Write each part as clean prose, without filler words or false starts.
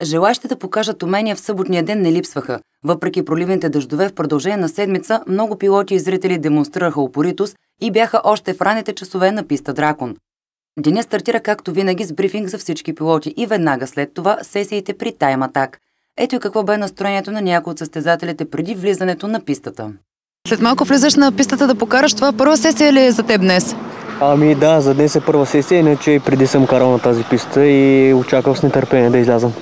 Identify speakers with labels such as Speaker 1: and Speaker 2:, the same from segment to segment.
Speaker 1: Желащите да покажат умения в съботния ден не липсваха. Въпреки проливните дъждове в продължение на седмица, много пилоти и зрители демонстрираха упоритост и бяха още в ранните часове на писта Дракон. Денят стартира както винаги с брифинг за всички пилоти и веднага след това сесиите при Time Attack. Ето и какво бе настроението на някои от състезателите преди влизането на пистата.
Speaker 2: След малко влизаш на пистата да покараш. Това първа сесия ли е за теб днес?
Speaker 3: Ами да, за днес е първа сесия, иначе преди съм карал на тази писта и очаквам с нетърпение да излязам.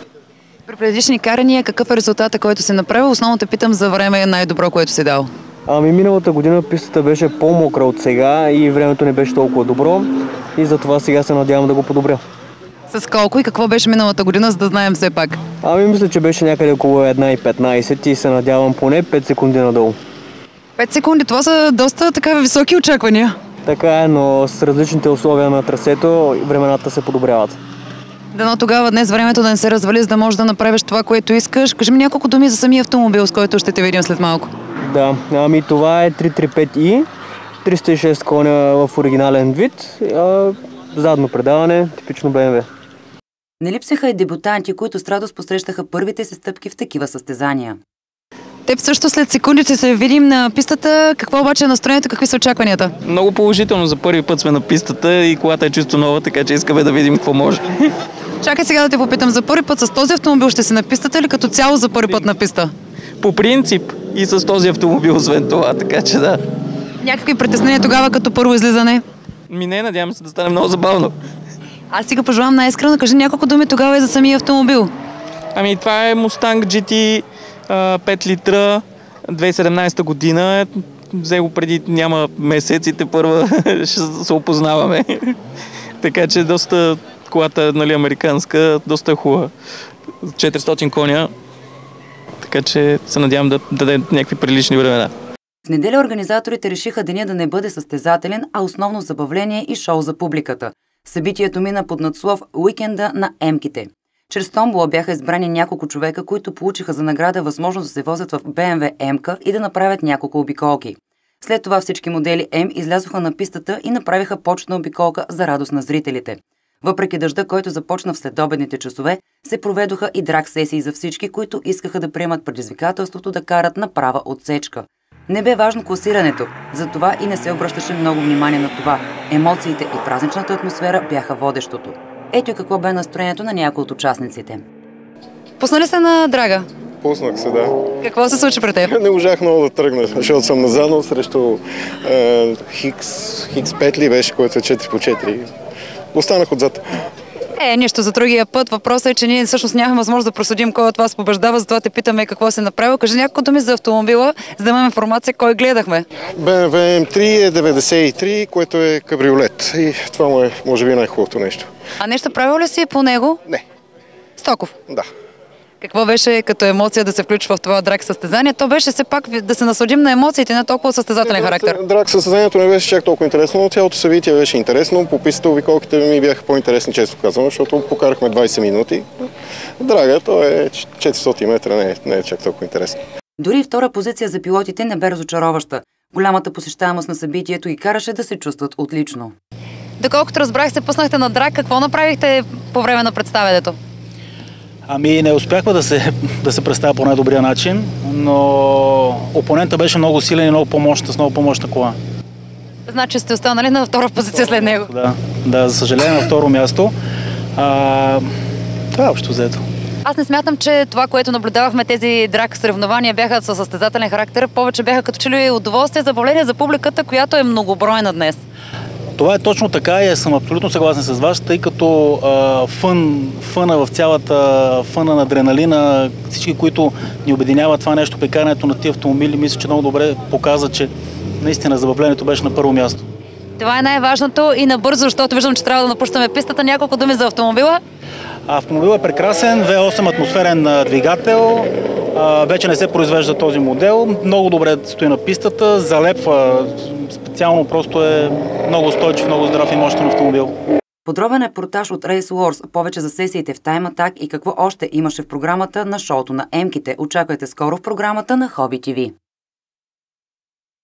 Speaker 2: При предишни карания какъв е резултатът, който си направил? Основно те питам за време най-добро, което си дал.
Speaker 3: Ами миналата година пистата беше по-мокра от сега и времето не беше толкова добро и затова сега се надявам да го подобря.
Speaker 2: С колко и какво беше миналата година, за да знаем все пак?
Speaker 3: Ами мисля, че беше някъде около 1,15 и се надявам поне 5 секунди надолу.
Speaker 2: 5 секунди, това са доста така високи очаквания.
Speaker 3: Така е, но с различните условия на трасето времената се подобряват.
Speaker 2: Дано тогава днес времето да не се развали, за да можеш да направиш това, което искаш. Кажи ми няколко думи за самия автомобил, с който ще те видим след малко.
Speaker 3: Да, ами това е 335i, 306 коня в оригинален вид, задно предаване, типично BMW.
Speaker 1: Не липсваха и дебютанти, които с радост посрещаха първите си стъпки в такива състезания.
Speaker 2: Теб също след секунди ще се видим на пистата. Какво обаче е настроението, какви са очакванията?
Speaker 4: Много положително, за първи път сме на пистата и колата е чисто нова, така че искаме да видим какво може.
Speaker 2: Чакай сега да те попитам, за първи път с този автомобил ще си на пистата или като цяло за първи път на писта?
Speaker 4: По принцип и с този автомобил, освен това, така че да.
Speaker 2: Някакви притеснения тогава като първо излизане?
Speaker 4: Не, надявам се да стане много забавно.
Speaker 2: Аз си го пожелавам най-искрено. Кажи няколко думи тогава и за самия автомобил.
Speaker 4: Ами това е Mustang GT 5 литра 2017 година. Взе го преди няма месец и тепърва ще се опознаваме. Така че доста колата, нали, американска, доста е хубава. 400 коня. Така че се надявам да даде някакви прилични времена.
Speaker 1: В неделя организаторите решиха деня да не бъде състезателен, а основно забавление и шоу за публиката. Събитието мина под надслов «Уикенда на емките». Чрез томбола бяха избрани няколко човека, които получиха за награда възможност да се возят в BMW M-ка и да направят няколко обиколки. След това всички модели M излязоха на пистата и направиха почетна обиколка за радост на зрителите. Въпреки дъжда, който започна в следобедните часове, се проведоха и драг сесии за всички, които искаха да приемат предизвикателството да карат на права отсечка. Не бе важно класирането, затова и не се обръщаше много внимание на това. Емоциите и празничната атмосфера бяха водещото. Ето и какво бе настроението на някои от участниците.
Speaker 2: Пусна ли се на драга?
Speaker 5: Пуснах се, да.
Speaker 2: Какво се случи при теб?
Speaker 5: Не можах много да тръгна, защото съм назадно срещу Хикс 5 ли беше, който е 4x4. Останах отзад.
Speaker 2: Нищо за другия път. Въпросът е, че ние всъщност нямахме възможност да проследим кой от вас побеждава, затова те питаме какво се направил. Кажи няколко думи за автомобила, за да имаме информация кой гледахме.
Speaker 5: BMW M3 е 93, което е кабриолет. И това му е, може би, най-хубавото нещо.
Speaker 2: А нещо правил ли си по него?
Speaker 5: Не.
Speaker 2: Стоков?
Speaker 5: Да.
Speaker 2: Какво беше като емоция да се включва в това драг състезание? То беше все пак да се насладим на емоциите, не толкова състезателен характер.
Speaker 5: Драг състезанието не беше чак толкова интересно, но цялото събитие беше интересно. По пистата обиколките ми бяха по-интересни, често казвам, защото покарахме 20 минути. Драга, то е 400 метра, не е чак толкова интересно.
Speaker 1: Дори втора позиция за пилотите не бе разочароваща. Голямата посещаемост на събитието ги караше да се чувстват отлично.
Speaker 2: Доколкото разбрах, се пуснахте на драг. Какво направихте по време на представянето?
Speaker 6: Ами не успяхме да се представя по най-добрия начин, но опонента беше много силен и много по-мощна, с много по-мощна кола.
Speaker 2: Значи сте останали на втора позиция след него?
Speaker 6: Да, за съжаление на второ място. Това е общо взето.
Speaker 2: Аз не смятам, че това, което наблюдавахме, тези драг съревнования бяха със състезателен характер, повече бяха като че ли удоволствие, забавление за публиката, която е многобройна днес.
Speaker 6: Това е точно така и съм абсолютно съгласен с вас, тъй като фъна в цялата фъна на адреналина, всички, които ни обединяват това нещо, прекарането на тия автомобили, мисля, че много добре показа, че наистина забавлението беше на първо място.
Speaker 2: Това е най-важното и набързо, защото виждам, че трябва да напущаме пистата. Няколко думи за автомобила.
Speaker 6: Автомобилът е прекрасен, V8 атмосферен двигател, вече не се произвежда този модел, много добре стои на пистата, залепва, специално просто е много устойчив, много здрав и мощен автомобил.
Speaker 1: Подробен репортаж от Race Wars, повече за сесиите в Time Attack и какво още имаше в програмата на шоуто на емките. Очаквайте скоро в програмата на Hobby TV.